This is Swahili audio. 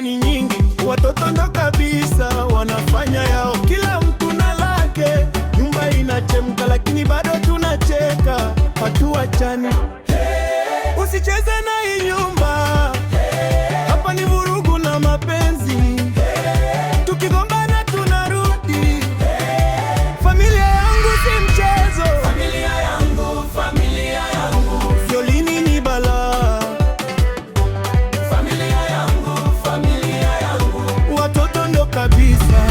kelele ni nyingi, watoto ndo kabisa wanafanya yao, kila mtu na lake. Nyumba inachemka lakini bado tunacheka, hatuachani. Usicheze na hii nyumba, hapa ni vurugu na mapenzi. Tukigombana tunarudi. Familia yangu si mchezo, familia yangu violini ni balaa. Familia yangu watoto ndo kabisa.